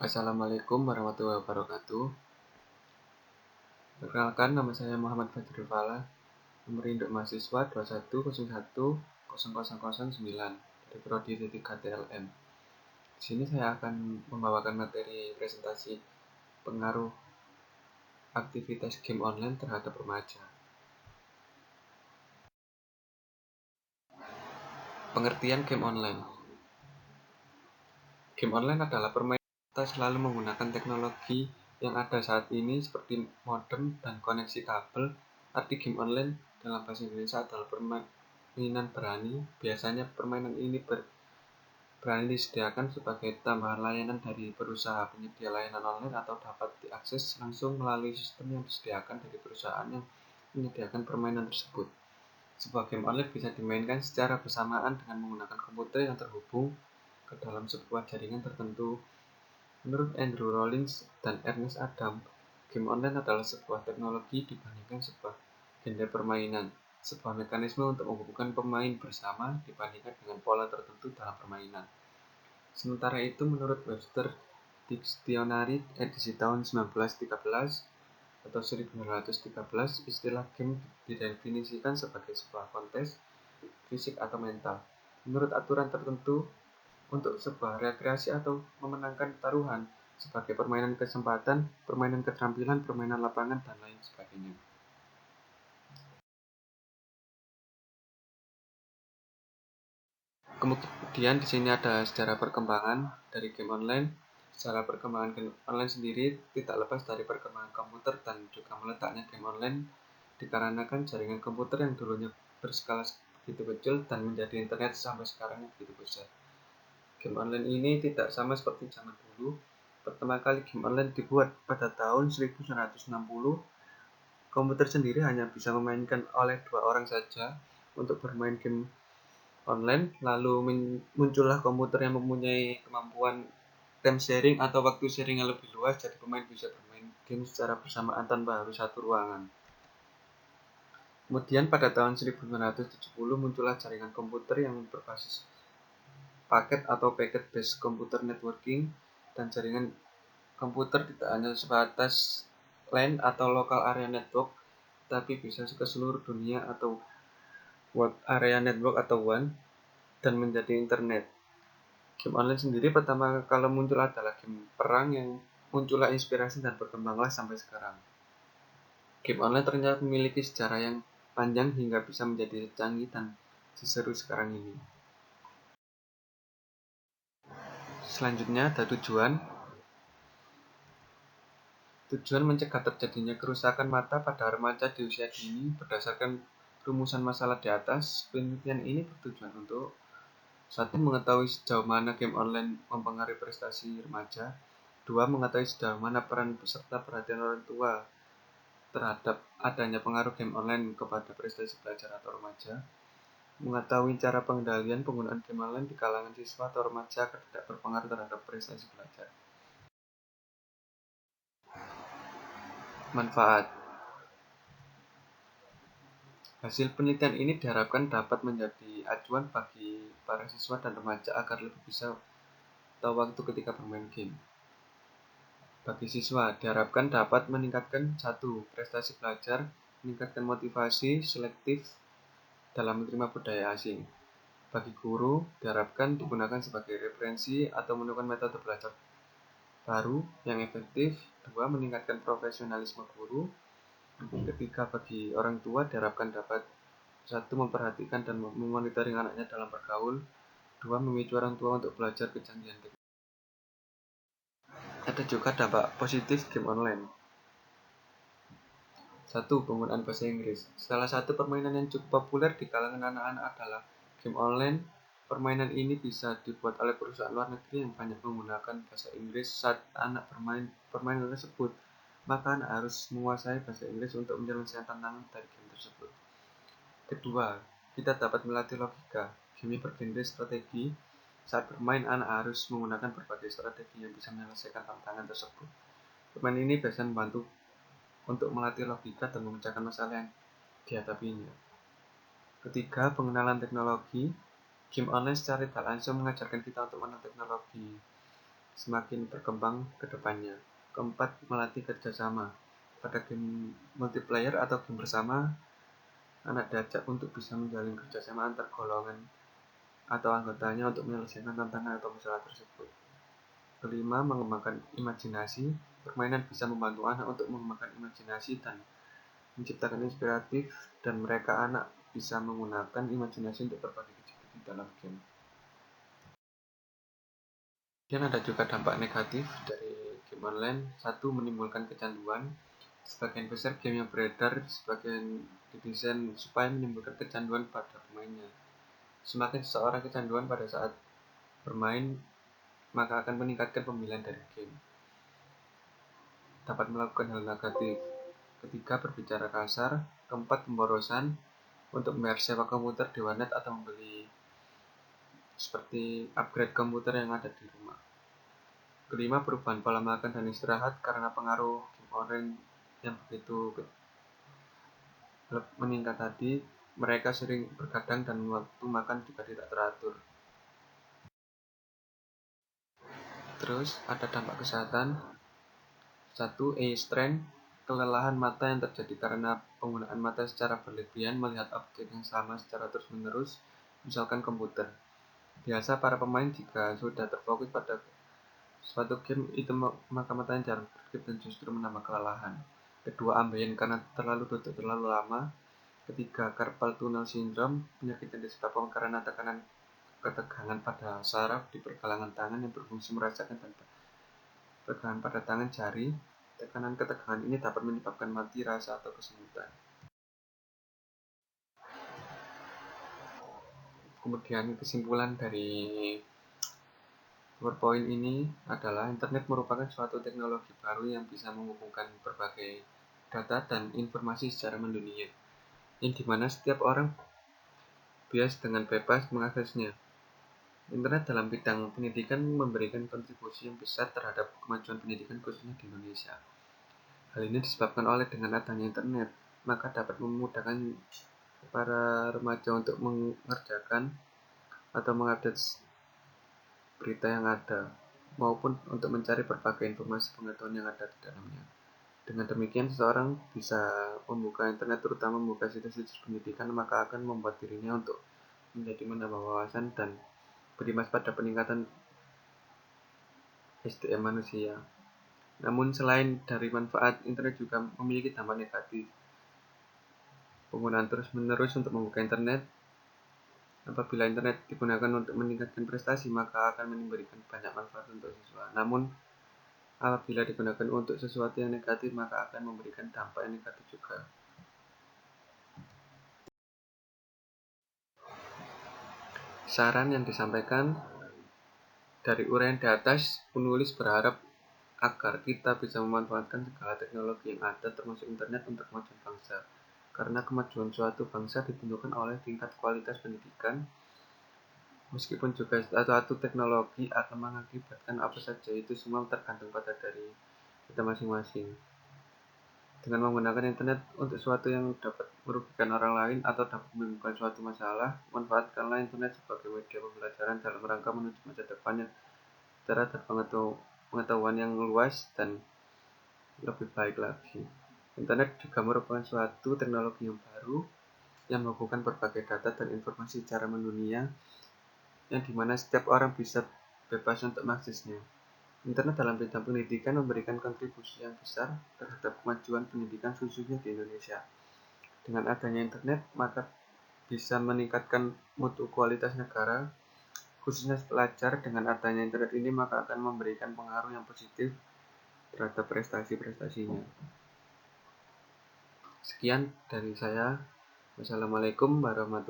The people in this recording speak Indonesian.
Assalamualaikum warahmatullahi wabarakatuh. Perkenalkan, nama saya Muhammad Fajrul Falah, nomor induk mahasiswa 210100009 dari Prodi D3 TLM. Di sini saya akan membawakan materi presentasi pengaruh aktivitas game online terhadap remaja. Pengertian game online. Game online adalah permainan kita selalu menggunakan teknologi yang ada saat ini seperti modem dan koneksi kabel. Arti game online dalam bahasa Indonesia adalah permainan berani. Biasanya permainan ini berani disediakan sebagai tambahan layanan dari perusahaan penyedia layanan online atau dapat diakses langsung melalui sistem yang disediakan dari perusahaan yang menyediakan permainan tersebut. Sebuah game online bisa dimainkan secara bersamaan dengan menggunakan komputer yang terhubung ke dalam sebuah jaringan tertentu. Menurut Andrew Rawlings dan Ernest Adam, game online adalah sebuah teknologi dibandingkan sebuah genre permainan, sebuah mekanisme untuk menghubungkan pemain bersama dibandingkan dengan pola tertentu dalam permainan. Sementara itu, menurut Webster Dictionary edisi tahun 1913 atau 1913, istilah game didefinisikan sebagai sebuah kontes fisik atau mental. Menurut aturan tertentu, untuk sebuah rekreasi atau memenangkan taruhan sebagai permainan kesempatan, permainan keterampilan, permainan lapangan, dan lain sebagainya. Kemudian di sini ada sejarah perkembangan dari game online. Sejarah perkembangan game online sendiri tidak lepas dari perkembangan komputer dan juga meletaknya game online dikarenakan jaringan komputer yang dulunya berskala begitu kecil dan menjadi internet sampai sekarang yang begitu besar. Game online ini tidak sama seperti zaman dulu. Pertama kali game online dibuat pada tahun 1960. Komputer sendiri hanya bisa memainkan oleh 2 orang saja untuk bermain game online. Lalu muncullah komputer yang mempunyai kemampuan time sharing atau waktu sharing yang lebih luas, jadi pemain bisa bermain game secara bersamaan tanpa harus satu ruangan. Kemudian pada tahun 1970 muncullah jaringan komputer yang berbasis paket atau packet based computer networking, dan jaringan komputer tidak hanya sebatas LAN atau local area network, tapi bisa ke seluruh dunia atau World Area Network atau WAN, dan menjadi internet. Game online sendiri pertama kali muncul adalah game perang yang muncullah inspirasi dan berkembanglah sampai sekarang. Game online ternyata memiliki sejarah yang panjang hingga bisa menjadi canggih dan seseru sekarang ini. Selanjutnya ada tujuan. Tujuan mencegah terjadinya kerusakan mata pada remaja di usia dini. Berdasarkan rumusan masalah di atas, penelitian ini bertujuan untuk 1. Mengetahui sejauh mana game online mempengaruhi prestasi remaja. 2. Mengetahui sejauh mana peran serta perhatian orang tua terhadap adanya pengaruh game online kepada prestasi belajar atau remaja. Mengetahui cara pengendalian penggunaan game online di kalangan siswa atau remaja agar tidak berpengaruh terhadap prestasi belajar. Manfaat. Hasil penelitian ini diharapkan dapat menjadi acuan bagi para siswa dan remaja agar lebih bisa tahu waktu ketika bermain game. Bagi siswa, diharapkan dapat meningkatkan 1. Prestasi belajar, meningkatkan motivasi selektif dalam menerima budaya asing. Bagi guru, diharapkan digunakan sebagai referensi atau menemukan metode belajar baru yang efektif. 2. Meningkatkan profesionalisme guru. Ketiga, bagi orang tua diharapkan dapat 1. Memperhatikan dan memonitoring anaknya dalam bergaul. 2. Memicu orang tua untuk belajar kecanggihan teknologi. Ada juga dampak positif game online. 1. Penggunaan bahasa Inggris. Salah satu permainan yang cukup populer di kalangan anak-anak adalah game online. Permainan ini bisa dibuat oleh perusahaan luar negeri yang banyak menggunakan bahasa Inggris saat anak bermain permainan tersebut. Maka anak harus menguasai bahasa Inggris untuk menyelesaikan tantangan dari game tersebut. Kedua, kita dapat melatih logika. Game bergenre strategi. Saat bermain, anak harus menggunakan berbagai strategi yang bisa menyelesaikan tantangan tersebut. Permainan ini biasanya membantu untuk melatih logika dan memecahkan masalah yang dihadapinya. Ketiga, pengenalan teknologi. Game online secara tidak langsung mengajarkan kita untuk mengenal teknologi. semakin berkembang ke depannya. Keempat, melatih kerjasama. Pada game multiplayer atau game bersama, anak diajak untuk bisa menjalin kerjasama antar golongan atau anggotanya untuk menyelesaikan tantangan atau masalah tersebut. Kelima, mengembangkan imajinasi. Permainan bisa membantu anak untuk mengembangkan imajinasi dan menciptakan inspiratif, dan mereka anak bisa menggunakan imajinasi untuk berbagai kejadian di dalam game. Dan ada juga dampak negatif dari game online. Satu, menimbulkan kecanduan. Sebagian besar game yang beredar sebagian didesain supaya menimbulkan kecanduan pada pemainnya. Semakin seseorang kecanduan pada saat bermain, maka akan meningkatkan pemilihan dari game. Dapat melakukan hal negatif. Ketiga, berbicara kasar. Keempat, pemborosan untuk membayar sewa komputer di warnet atau membeli seperti upgrade komputer yang ada di rumah. Kelima, perubahan pola makan dan istirahat karena pengaruh game online yang begitu meningkat tadi. Mereka sering bergadang dan waktu makan juga tidak teratur. Terus ada dampak kesehatan. Satu, eye strain, kelelahan mata yang terjadi karena penggunaan mata secara berlebihan melihat objek yang sama secara terus-menerus, misalkan komputer. Biasa para pemain jika sudah terfokus pada suatu game itu, maka matanya jarang berkedip dan justru menambah kelelahan. Kedua, ambeien karena terlalu duduk terlalu lama. Ketiga, carpal tunnel syndrome, penyakit yang disebabkan karena ketegangan pada saraf di pergelangan tangan yang berfungsi merasakan tegangan pada tangan jari. Ketegangan ini dapat menyebabkan mati rasa atau kesemutan. Kemudian kesimpulan dari PowerPoint ini adalah internet merupakan suatu teknologi baru yang bisa menghubungkan berbagai data dan informasi secara mendunia, yang dimana setiap orang bias dengan bebas mengaksesnya. Internet dalam bidang pendidikan memberikan kontribusi yang besar terhadap kemajuan pendidikan khususnya di Indonesia. Hal ini disebabkan oleh dengan adanya internet, maka dapat memudahkan para remaja untuk mengerjakan atau mengupdate berita yang ada, maupun untuk mencari berbagai informasi pengetahuan yang ada di dalamnya. Dengan demikian, seseorang bisa membuka internet, terutama membuka situs-situs pendidikan, maka akan membuat dirinya untuk menjadi menambah wawasan dan berimbas pada peningkatan SDM manusia. Namun selain dari manfaat, internet juga memiliki dampak negatif. Penggunaan terus-menerus untuk membuka internet. Apabila internet digunakan untuk meningkatkan prestasi, maka akan memberikan banyak manfaat untuk siswa. Namun, apabila digunakan untuk sesuatu yang negatif, maka akan memberikan dampak yang negatif juga. Saran yang disampaikan dari uraian di atas, penulis berharap agar kita bisa memanfaatkan segala teknologi yang ada, termasuk internet, untuk kemajuan bangsa. Karena kemajuan suatu bangsa ditentukan oleh tingkat kualitas pendidikan. Meskipun juga suatu teknologi akan mengakibatkan apa saja, itu semua tergantung pada dari kita masing-masing. Dengan menggunakan internet untuk sesuatu yang dapat merugikan orang lain atau dapat menimbulkan suatu masalah, manfaatkanlah internet sebagai media pembelajaran dalam rangka menuju masa depan yang terhadap pengetahuan yang luas dan lebih baik lagi. Internet juga merupakan suatu teknologi yang baru yang menghubungkan berbagai data dan informasi secara mendunia, yang dimana setiap orang bisa bebas untuk mengaksesnya. Internet dalam bidang pendidikan memberikan kontribusi yang besar terhadap kemajuan pendidikan khususnya di Indonesia. Dengan adanya internet, maka bisa meningkatkan mutu kualitas negara, khususnya pelajar. Dengan adanya internet ini, maka akan memberikan pengaruh yang positif terhadap prestasi-prestasinya. Sekian dari saya. Wassalamualaikum warahmatullahi wabarakatuh.